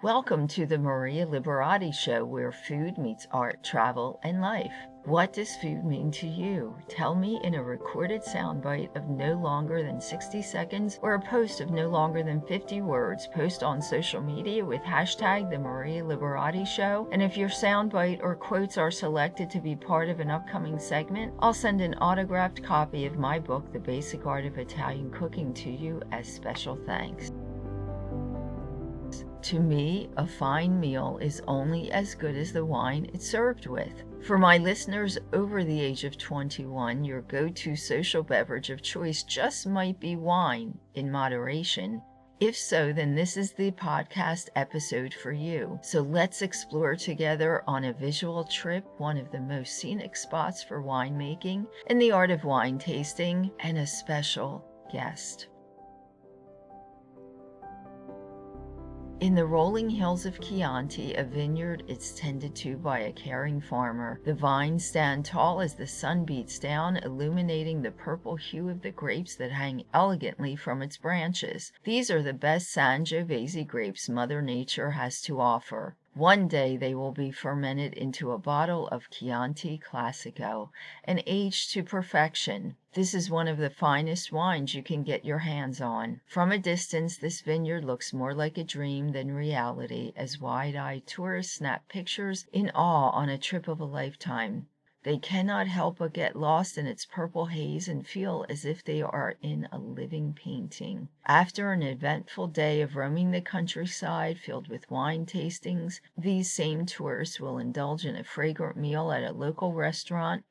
Welcome to the Maria Liberati Show, where food meets art, travel, and life. What does food mean to you? Tell me in a recorded soundbite of no longer than 60 seconds or a post of no longer than 50 words. Post on social media with hashtag The Maria Liberati Show. And if your soundbite or quotes are selected to be part of an upcoming segment, I'll send an autographed copy of my book, The Basic Art of Italian Cooking, to you as special thanks. To me, a fine meal is only as good as the wine it's served with. For my listeners over the age of 21, your go-to social beverage of choice just might be wine, in moderation. If so, then this is the podcast episode for you. So let's explore together on a visual trip one of the most scenic spots for winemaking and the art of wine tasting, and a special guest. In the rolling hills of Chianti, a vineyard is tended to by a caring farmer. The vines stand tall as the sun beats down, illuminating the purple hue of the grapes that hang elegantly from its branches. These are the best Sangiovese grapes Mother Nature has to offer. One day they will be fermented into a bottle of Chianti Classico and aged to perfection. This is one of the finest wines you can get your hands on. From a distance, this vineyard looks more like a dream than reality as wide-eyed tourists snap pictures in awe on a trip of a lifetime. They cannot help but get lost in its purple haze and feel as if they are in a living painting. After an eventful day of roaming the countryside filled with wine tastings, these same tourists will indulge in a fragrant meal at a local restaurant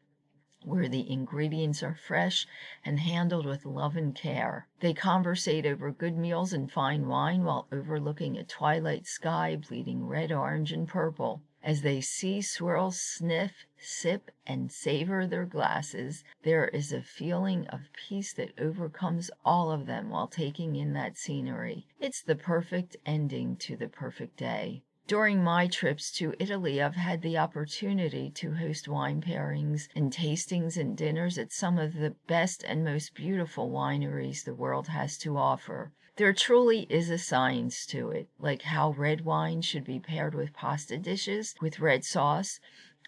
where the ingredients are fresh and handled with love and care. They conversate over good meals and fine wine while overlooking a twilight sky bleeding red, orange, and purple. As they see, swirl, sniff, sip, and savor their glasses, there is a feeling of peace that overcomes all of them while taking in that scenery. It's the perfect ending to the perfect day. During my trips to Italy, I've had the opportunity to host wine pairings and tastings and dinners at some of the best and most beautiful wineries the world has to offer. There truly is a science to it, like how red wine should be paired with pasta dishes with red sauce,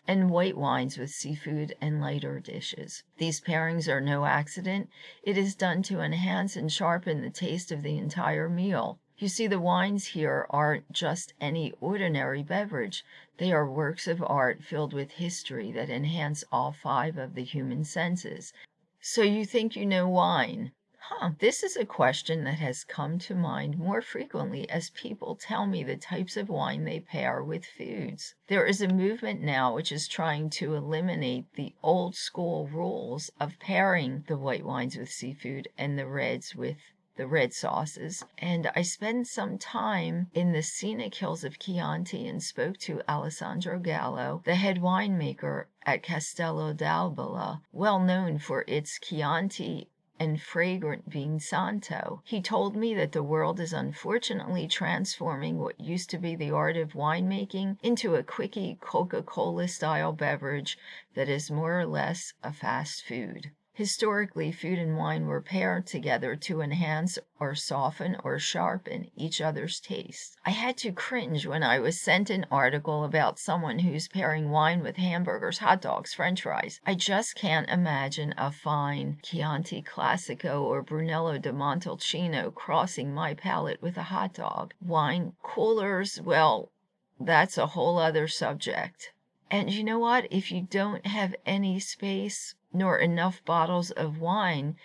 and white wines with seafood and lighter dishes. These pairings are no accident. It is done to enhance and sharpen the taste of the entire meal. You see, the wines here aren't just any ordinary beverage. They are works of art filled with history that enhance all five of the human senses. So you think you know wine? This is a question that has come to mind more frequently as people tell me the types of wine they pair with foods. There is a movement now which is trying to eliminate the old school rules of pairing the white wines with seafood and the reds with the red sauces. And I spent some time in the scenic hills of Chianti and spoke to Alessandro Gallo, the head winemaker at Castello d'Albola, well known for its Chianti and fragrant Vin Santo. He told me that the world is unfortunately transforming what used to be the art of winemaking into a quickie Coca-Cola style beverage that is more or less a fast food. Historically, food and wine were paired together to enhance or soften or sharpen each other's taste. I had to cringe when I was sent an article about someone who's pairing wine with hamburgers, hot dogs, french fries. I just can't imagine a fine Chianti Classico or Brunello di Montalcino crossing my palate with a hot dog. Wine coolers, well, that's a whole other subject. And you know what? If you don't have any space nor enough bottles of wine,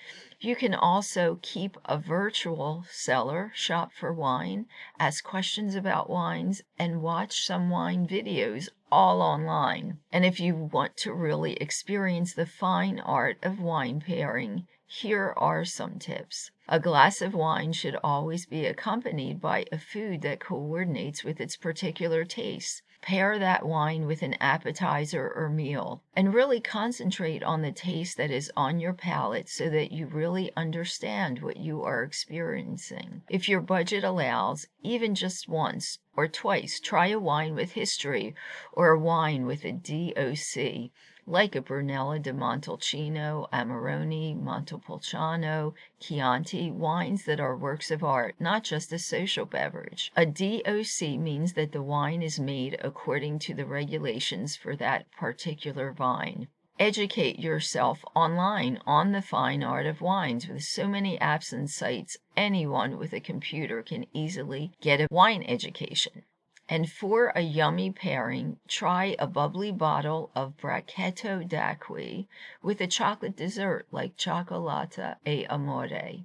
you can also keep a virtual cellar, shop for wine, ask questions about wines, and watch some wine videos all online. And if you want to really experience the fine art of wine pairing, here are some tips. A glass of wine should always be accompanied by a food that coordinates with its particular taste. Pair that wine with an appetizer or meal, and really concentrate on the taste that is on your palate so that you really understand what you are experiencing. If your budget allows, even just once, or twice. Try a wine with history or a wine with a DOC, like a Brunello di Montalcino, Amarone, Montepulciano, Chianti, wines that are works of art, not just a social beverage. A DOC means that the wine is made according to the regulations for that particular vine. Educate yourself online on the fine art of wines. With so many apps and sites, anyone with a computer can easily get a wine education. And for a yummy pairing, try a bubbly bottle of Bracchetto d'Acqui with a chocolate dessert like Cioccolata e Amore.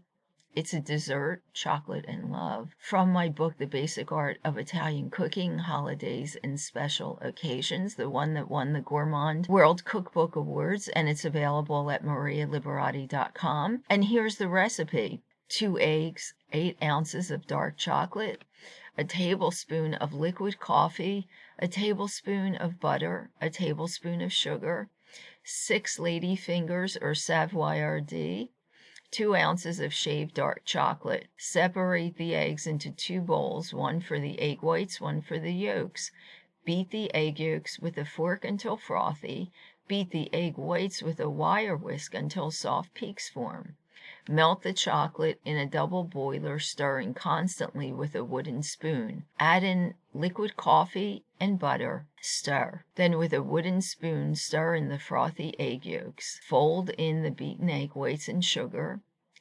It's a dessert, chocolate, and love. From my book, The Basic Art of Italian Cooking, Holidays and Special Occasions, the one that won the Gourmand World Cookbook Awards, and it's available at marialiberati.com. And here's the recipe. 2 eggs, 8 ounces of dark chocolate, a tablespoon of liquid coffee, a tablespoon of butter, a tablespoon of sugar, 6 lady fingers or Savoyardi, 2 ounces of shaved dark chocolate. Separate the eggs into 2 bowls, one for the egg whites, one for the yolks. Beat the egg yolks with a fork until frothy. Beat the egg whites with a wire whisk until soft peaks form. Melt the chocolate in a double boiler, stirring constantly with a wooden spoon. Add in liquid coffee and butter. Stir. Then with a wooden spoon, stir in the frothy egg yolks. Fold in the beaten egg whites and sugar.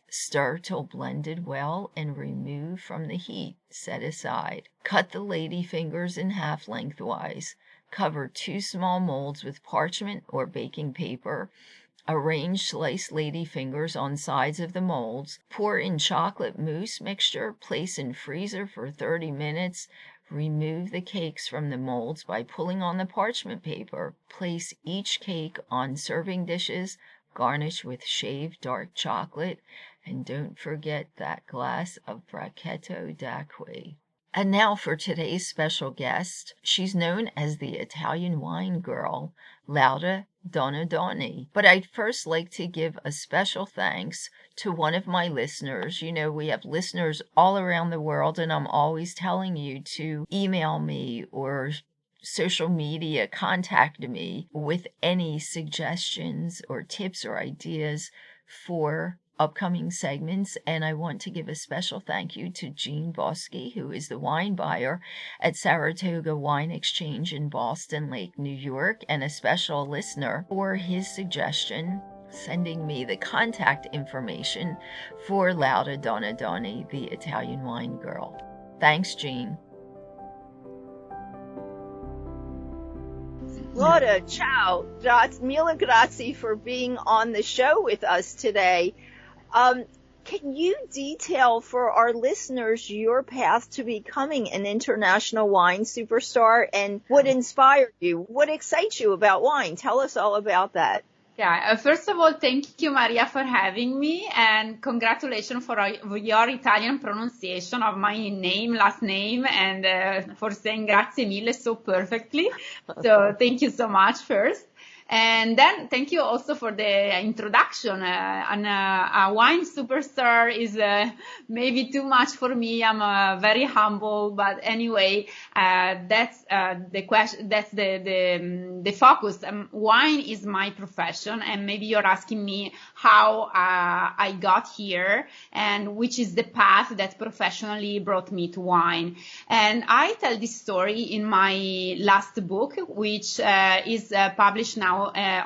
Stir till blended well and remove from the heat. Set aside. Cut the lady fingers in half lengthwise. Cover 2 small molds with parchment or baking paper. Arrange sliced lady fingers on sides of the molds. Pour in chocolate mousse mixture. Place in freezer for 30 minutes. Remove the cakes from the molds by pulling on the parchment paper. Place each cake on serving dishes. Garnish with shaved dark chocolate. And don't forget that glass of Bracchetto d'Acqui. And now for today's special guest. She's known as the Italian wine girl, Laura Donadoni. But I'd first like to give a special thanks to one of my listeners. You know, we have listeners all around the world, and I'm always telling you to email me or social media, contact me with any suggestions or tips or ideas for upcoming segments. And I want to give a special thank you to Gene Bosky, who is the wine buyer at Saratoga Wine Exchange in Boston Lake, New York, and a special listener for his suggestion, sending me the contact information for Laura Donadoni, the Italian wine girl. Thanks, Gene. Laura, ciao. Mille grazie for being on the show with us today. Can you detail for our listeners your path to becoming an international wine superstar and what inspired you? What excites you about wine? Tell us all about that. Yeah, first of all, thank you, Maria, for having me, and congratulations for your Italian pronunciation of my name, last name, and for saying grazie mille so perfectly. So thank you so much first. And then thank you also for the introduction. A wine superstar is maybe too much for me. I'm very humble, but anyway, that's the question. That's the focus. Wine is my profession, and maybe you're asking me how I got here and which is the path that professionally brought me to wine. And I tell this story in my last book, which is published now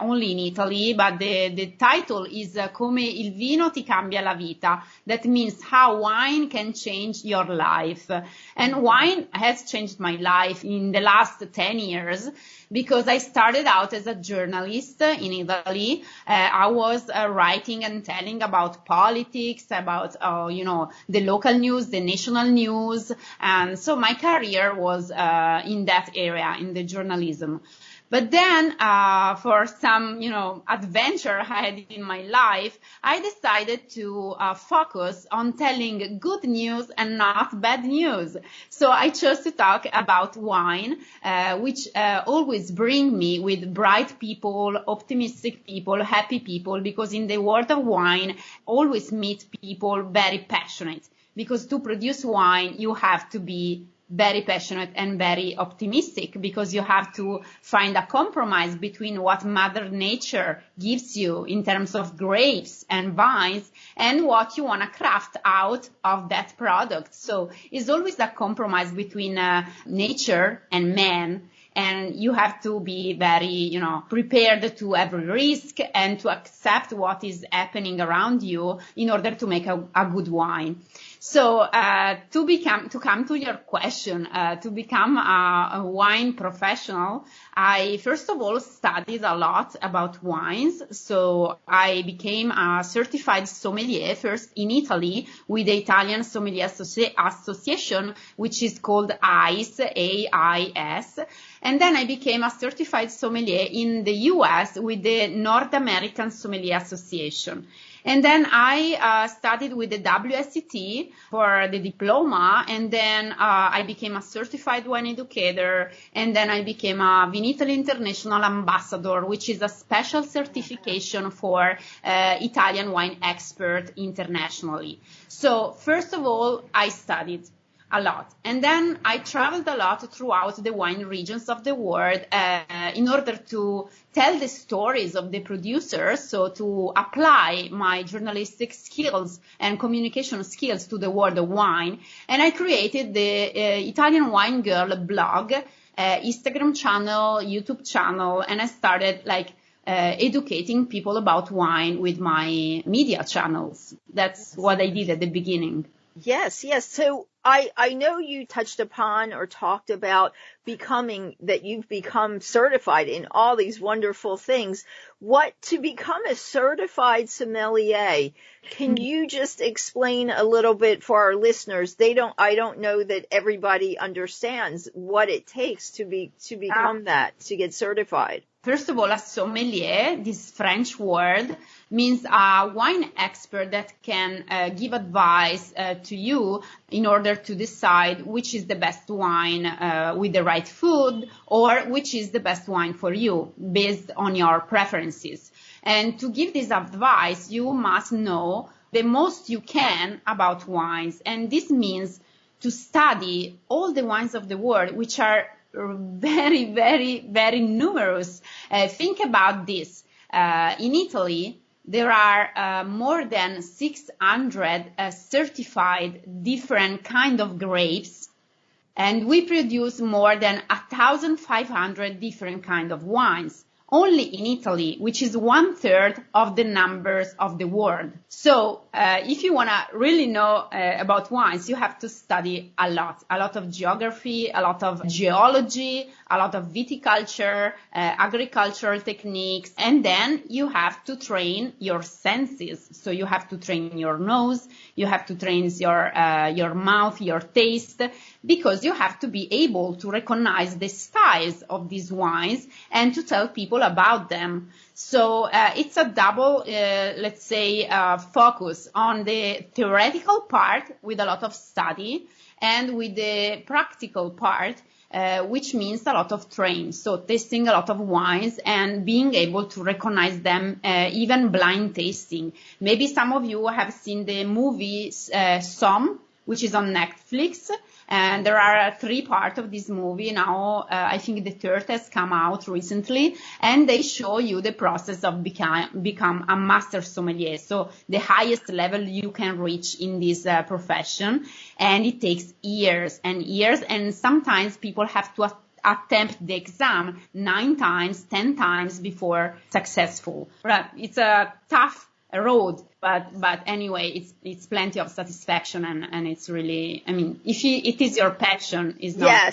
only in Italy, but the title is Come il vino ti cambia la vita. That means how wine can change your life. And wine has changed my life in the last 10 years because I started out as a journalist in Italy. I was writing and telling about politics, about, the local news, the national news. And so my career was in that area, in the journalism. But then, for some, adventure I had in my life, I decided to focus on telling good news and not bad news. So I chose to talk about wine, which always bring me with bright people, optimistic people, happy people, because in the world of wine, always meet people very passionate. Because to produce wine, you have to be very passionate and very optimistic, because you have to find a compromise between what Mother Nature gives you in terms of grapes and vines and what you want to craft out of that product. So it's always a compromise between nature and man. And you have to be very, prepared to every risk and to accept what is happening around you in order to make a good wine. So, to come to your question, to become a wine professional, I first of all studied a lot about wines. So I became a certified sommelier first in Italy with the Italian Sommelier Association, which is called AIS, A-I-S. And then I became a certified sommelier in the US with the North American Sommelier Association. And then I studied with the WSET for the diploma, and then I became a certified wine educator, and then I became a Vinitaly International Ambassador, which is a special certification for Italian wine expert internationally. So first of all, I studied a lot. And then I traveled a lot throughout the wine regions of the world in order to tell the stories of the producers, so to apply my journalistic skills and communication skills to the world of wine. And I created the Italian Wine Girl blog, Instagram channel, YouTube channel, and I started educating people about wine with my media channels. That's what I did at the beginning. Yes. So I know you touched upon or talked about that you've become certified in all these wonderful things. To become a certified sommelier, can you just explain a little bit for our listeners? I don't know that everybody understands what it takes to become to get certified. First of all, a sommelier, this French word, means a wine expert that can give advice to you in order to decide which is the best wine with the right food, or which is the best wine for you based on your preferences. And to give this advice, you must know the most you can about wines. And this means to study all the wines of the world, which are very, very, very numerous. Think about this. In Italy, there are more than 600 certified different kind of grapes, and we produce more than 1,500 different kind of wines. Only in Italy, which is 1/3 of the numbers of the world. So if you want to really know about wines, you have to study a lot of geography, a lot of geology, a lot of viticulture, agricultural techniques, and then you have to train your senses. So you have to train your nose, you have to train your mouth, your taste, because you have to be able to recognize the styles of these wines and to tell people about them. So it's a double, focus on the theoretical part with a lot of study, and with the practical part, which means a lot of training. So tasting a lot of wines and being able to recognize them, even blind tasting. Maybe some of you have seen the movie Somm, which is on Netflix. And there are 3 parts of this movie now. I think the 3rd has come out recently, and they show you the process of become a master sommelier. So the highest level you can reach in this profession, and it takes years and years. And sometimes people have to attempt the exam 9 times, 10 times before successful. It's a tough road, but anyway, it's plenty of satisfaction, and it's really, if it is your passion, it's not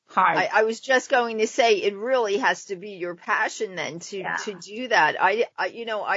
hard. I was just going to say, it really has to be your passion then to do that. I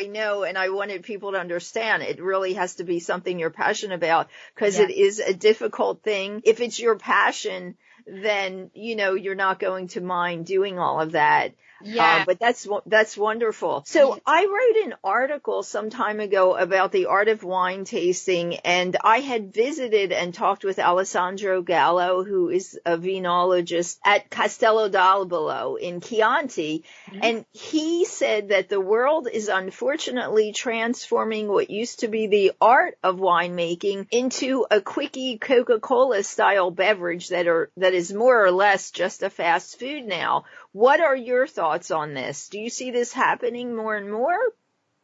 know, and I wanted people to understand, it really has to be something you're passionate about, because it is a difficult thing. If it's your passion, then, you're not going to mind doing all of that. Yeah. But that's wonderful. So I wrote an article some time ago about the art of wine tasting, and I had visited and talked with Alessandro Gallo, who is a venologist at Castello d'Albolo in Chianti. Mm-hmm. And he said that the world is unfortunately transforming what used to be the art of winemaking into a quickie Coca-Cola style beverage that is more or less just a fast food now. What are your thoughts on this? Do you see this happening more and more?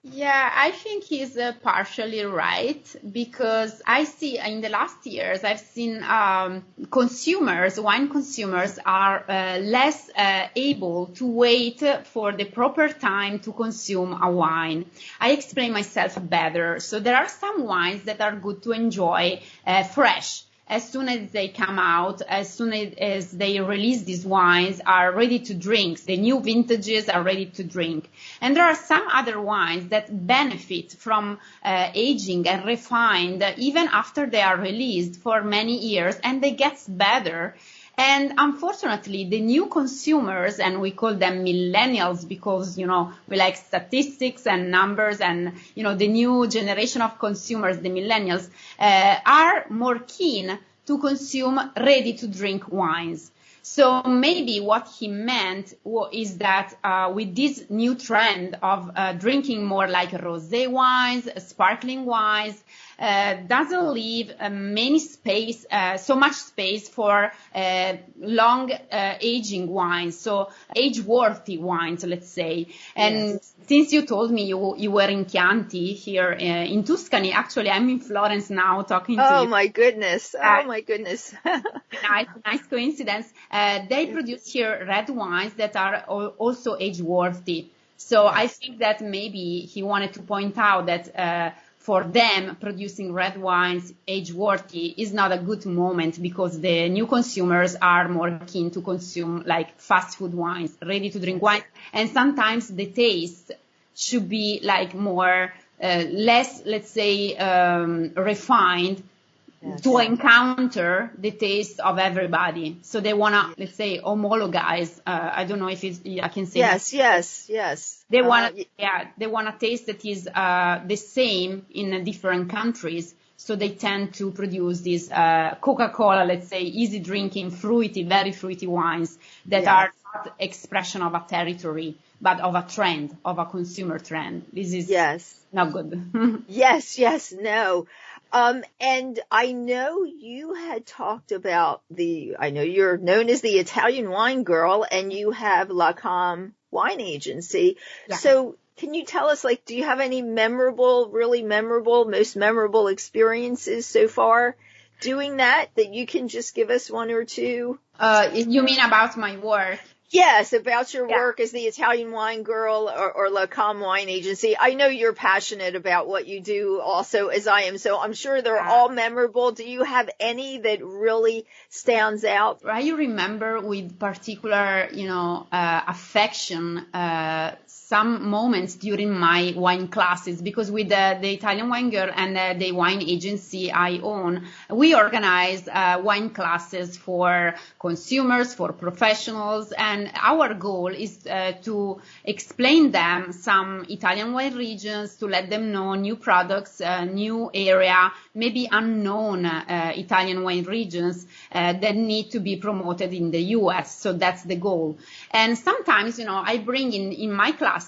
Yeah, I think he's partially right, because I see in the last years, I've seen wine consumers are less able to wait for the proper time to consume a wine. I explain myself better. So there are some wines that are good to enjoy fresh. As soon as they come out, as soon as they release these wines, are ready to drink. The new vintages are ready to drink. And there are some other wines that benefit from aging and refined even after they are released for many years, and they get better. And unfortunately, the new consumers, and we call them millennials because, we like statistics and numbers, and, the new generation of consumers, the millennials, are more keen to consume ready-to-drink wines. So maybe what he meant is that with this new trend of drinking more like rosé wines, sparkling wines, doesn't leave so much space for long aging wines, so age-worthy wines, let's say. And since you told me you were in Chianti here in Tuscany, actually I'm in Florence now talking to you. Oh my goodness! Nice coincidence. They produce here red wines that are also age-worthy. So I think that maybe he wanted to point out that for them, producing red wines age-worthy is not a good moment, because the new consumers are more keen to consume like fast food wines, ready-to-drink wines, and sometimes the taste should be like more, less, let's say, refined. Yes. To encounter the taste of everybody. So they want to, let's say, homologize. I don't know if I can say. Yes. They want a taste that is the same in different countries. So they tend to produce these Coca-Cola, let's say, easy drinking, very fruity wines that are not expression of a territory, but of a trend, of a consumer trend. This is not good. Yes, no. And I know you had talked about I know you're known as the Italian wine girl, and you have La Cam Wine Agency. Yeah. So can you tell us, do you have any really memorable, most memorable experiences so far doing that you can just give us one or two? You mean about my work? Yes, about your work as the Italian wine girl or La Cam Wine Agency. I know you're passionate about what you do also, as I am, so I'm sure they're all memorable. Do you have any that really stands out? I remember with particular, affection, some moments during my wine classes, because with the Italian Wine Girl and the wine agency I own, we organize wine classes for consumers, for professionals, and our goal is to explain them some Italian wine regions, to let them know new products, new area, maybe unknown Italian wine regions that need to be promoted in the US. So that's the goal. And sometimes, I bring in my classes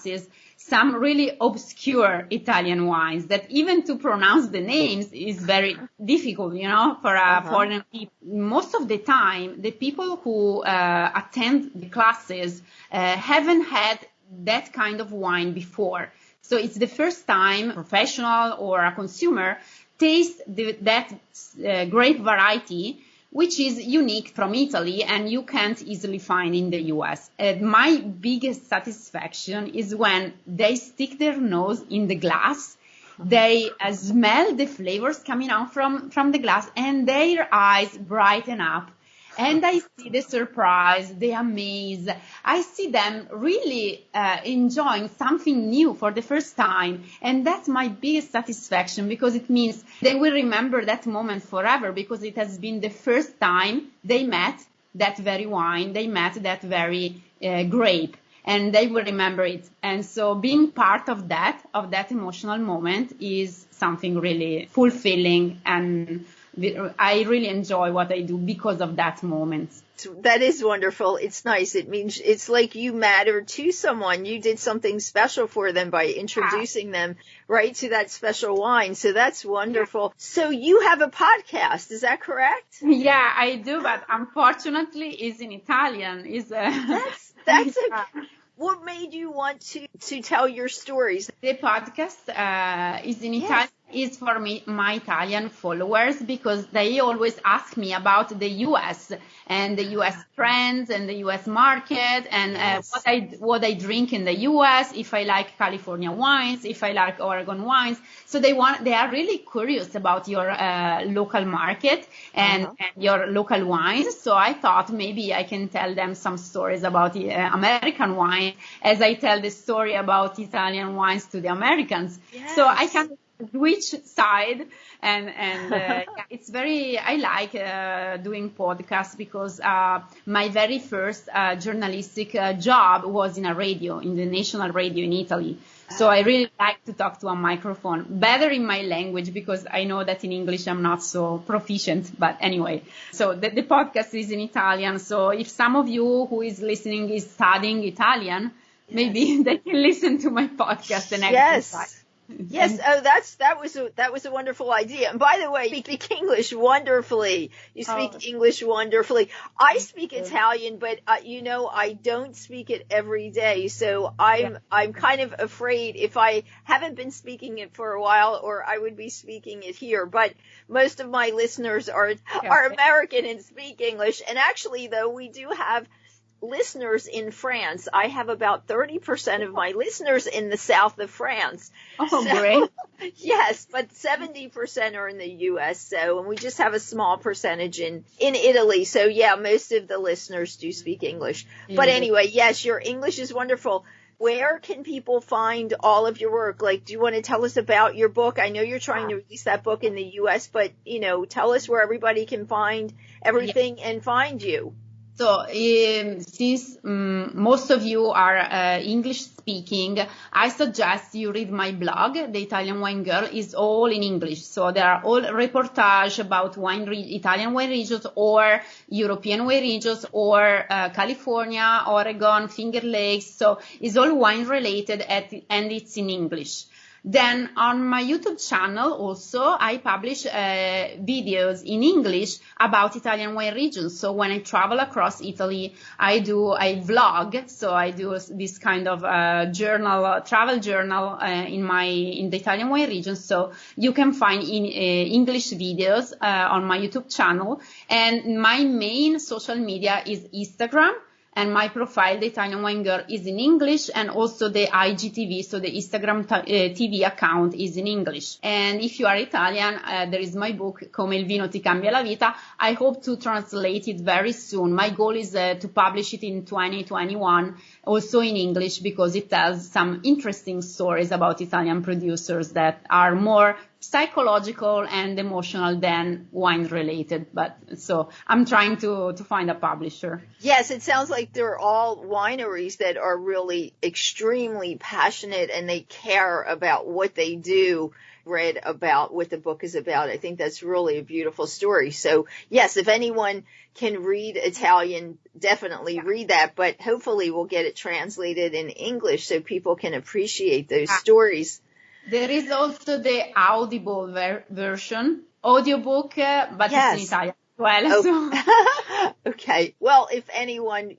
some really obscure Italian wines that even to pronounce the names is very difficult, for foreign people. Most of the time, the people who attend the classes haven't had that kind of wine before. So it's the first time a professional or a consumer taste that grape variety, which is unique from Italy and you can't easily find in the US. My biggest satisfaction is when they stick their nose in the glass, they smell the flavors coming out from the glass, and their eyes brighten up. And I see the surprise, the amaze. I see them really enjoying something new for the first time. And that's my biggest satisfaction, because it means they will remember that moment forever, because it has been the first time they met that very wine, they met that very grape, and they will remember it. And so being part of that emotional moment is something really fulfilling, and I really enjoy what I do because of that moment. That is wonderful. It's nice. It means it's like you mattered to someone. You did something special for them by introducing them right to that special wine. So that's wonderful. Yeah. So you have a podcast, is that correct? Yeah, I do, but unfortunately it's in Italian. That's what made you want to tell your stories? The podcast is in Italian. Is for me, my Italian followers, because they always ask me about the US and the US trends and the US market and what I drink in the US, if I like California wines, if I like Oregon wines. So they are really curious about your local market and your local wines. So I thought maybe I can tell them some stories about the American wine as I tell the story about Italian wines to the Americans. Yes. So I can which side and it's very, I like doing podcasts because my very first journalistic job was in the national radio in Italy. So I really like to talk to a microphone, better in my language, because I know that in English I'm not so proficient. But anyway, so the podcast is in Italian. So if some of you who is listening is studying Italian, maybe they can listen to my podcast and exercise. Yes. Oh, that was a wonderful idea. And by the way, you speak English wonderfully. You speak English wonderfully. I speak Italian, but I don't speak it every day. So I'm kind of afraid if I haven't been speaking it for a while, or I would be speaking it here. But most of my listeners are American and speak English. And actually, though, we do have listeners in France. I have about 30% of my listeners in the south of France. Oh, great. Yes, but 70% are in the U.S. So, and we just have a small percentage in Italy. So yeah, most of the listeners do speak English. But anyway, yes, your English is wonderful. Where can people find all of your work? Like, do you want to tell us about your book? I know you're trying to release that book in the U.S., but, tell us where everybody can find everything and find you. So since most of you are English speaking, I suggest you read my blog. The Italian Wine Girl is all in English. So there are all reportage about Italian wine regions or European wine regions or California, Oregon, Finger Lakes. So it's all wine related and it's in English. Then on my YouTube channel also, I publish videos in English about Italian wine regions. So when I travel across Italy, I vlog. So I do this kind of travel journal in the Italian wine region. So you can find English videos on my YouTube channel. And my main social media is Instagram. And my profile, The Italian Wine Girl, is in English, and also the IGTV, so the Instagram TV account is in English. And if you are Italian, there is my book, Come il vino ti cambia la vita. I hope to translate it very soon. My goal is to publish it in 2021, also in English, because it tells some interesting stories about Italian producers that are more psychological and emotional than wine related. But so I'm trying to find a publisher. Yes, it sounds like they're all wineries that are really extremely passionate and they care about what they do. Read about what the book is about. I think that's really a beautiful story. So yes, if anyone can read Italian, definitely read that, but hopefully we'll get it translated in English so people can appreciate those stories. There is also the Audible version, audiobook, but it's in Italian as well. Oh. Okay. Well, if anyone,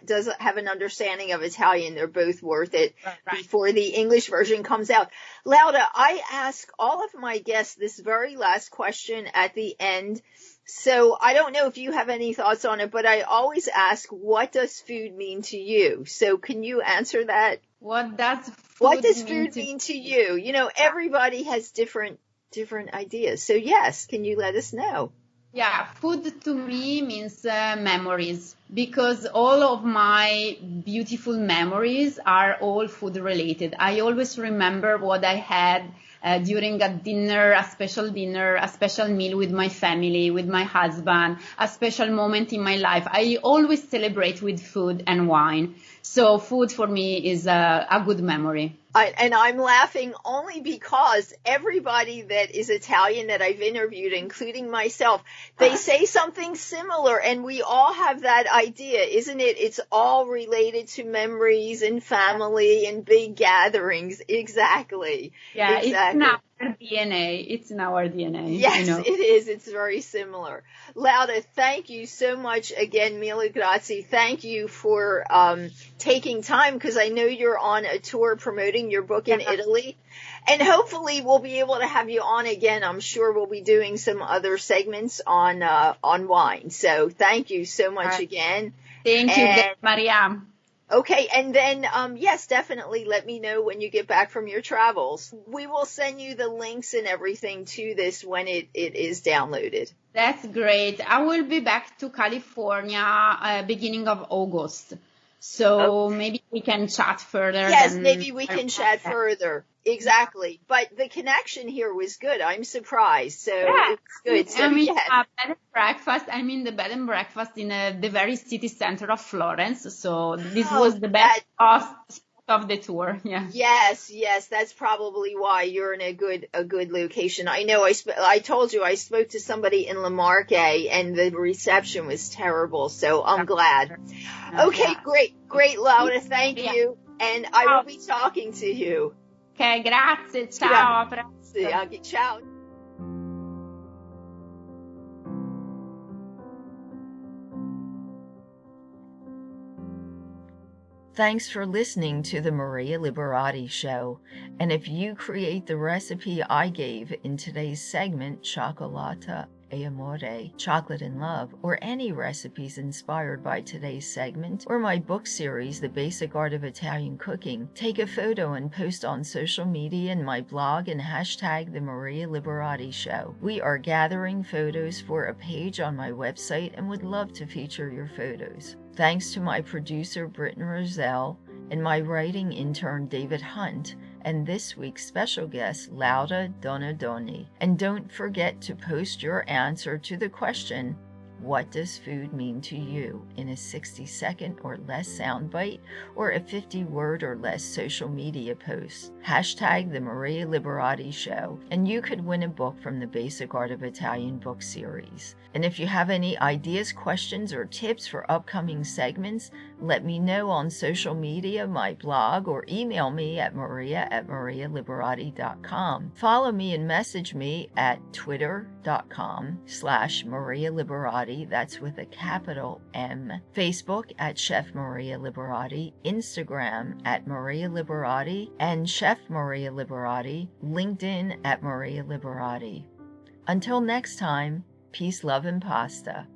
does have an understanding of Italian, they're both worth it before the English version comes out. Lauda, I ask all of my guests this very last question at the end. So I don't know if you have any thoughts on it, but I always ask, what does food mean to you? So can you answer that? What does food mean to you? Everybody has different ideas. So yes, can you let us know? Yeah, food to me means memories, because all of my beautiful memories are all food related. I always remember what I had during a dinner, a special meal with my family, with my husband, a special moment in my life. I always celebrate with food and wine. So food for me is a good memory. And I'm laughing only because everybody that is Italian that I've interviewed, including myself, they say something similar, and we all have that idea, isn't it? It's all related to memories and family and big gatherings. Exactly. Yeah, exactly. It's in our DNA. Yes, it is. It's very similar. Lauda, thank you so much again, mille grazie. Thank you for taking time, because I know you're on a tour promoting your book in Italy, and hopefully we'll be able to have you on again. I'm sure we'll be doing some other segments on wine. So thank you so much again. Thank you, Maria. Okay, and then, yes, definitely let me know when you get back from your travels. We will send you the links and everything to this when it is downloaded. That's great. I will be back to California beginning of August. So maybe we can chat further. Yes, maybe we can chat further. Exactly. But the connection here was good. I'm surprised. So it's good. So, bed and breakfast. I'm in the bed and breakfast in the very city center of Florence. So this was the best of the tour. Yeah. Yes. That's probably why you're in a good location. I know I told you I spoke to somebody in La Marque and the reception was terrible. So I'm glad. Okay, great, Laura. Thank you. And I will be talking to you. Ok, grazie, ciao. Grazie, ciao. Thanks for listening to the Maria Liberati Show. And if you create the recipe I gave in today's segment, Cioccolata e Amore, Chocolate and Love, or any recipes inspired by today's segment, or my book series, The Basic Art of Italian Cooking, take a photo and post on social media and my blog and hashtag The Maria Liberati Show. We are gathering photos for a page on my website and would love to feature your photos. Thanks to my producer, Britton Roselle, and my writing intern, David Hunt, and this week's special guest, Lauda Donadoni. And don't forget to post your answer to the question, what does food mean to you, in a 60-second or less soundbite or a 50-word or less social media post. Hashtag The Maria Liberati Show, and you could win a book from the Basic Art of Italian book series. And if you have any ideas, questions, or tips for upcoming segments, let me know on social media, my blog, or email me at maria@marialiberati.com. Follow me and message me at twitter.com/Maria Liberati, that's with a capital M, Facebook at Chef Maria Liberati, Instagram at Maria Liberati, and Chef Maria Liberati, LinkedIn at Maria Liberati. Until next time, peace, love, and pasta.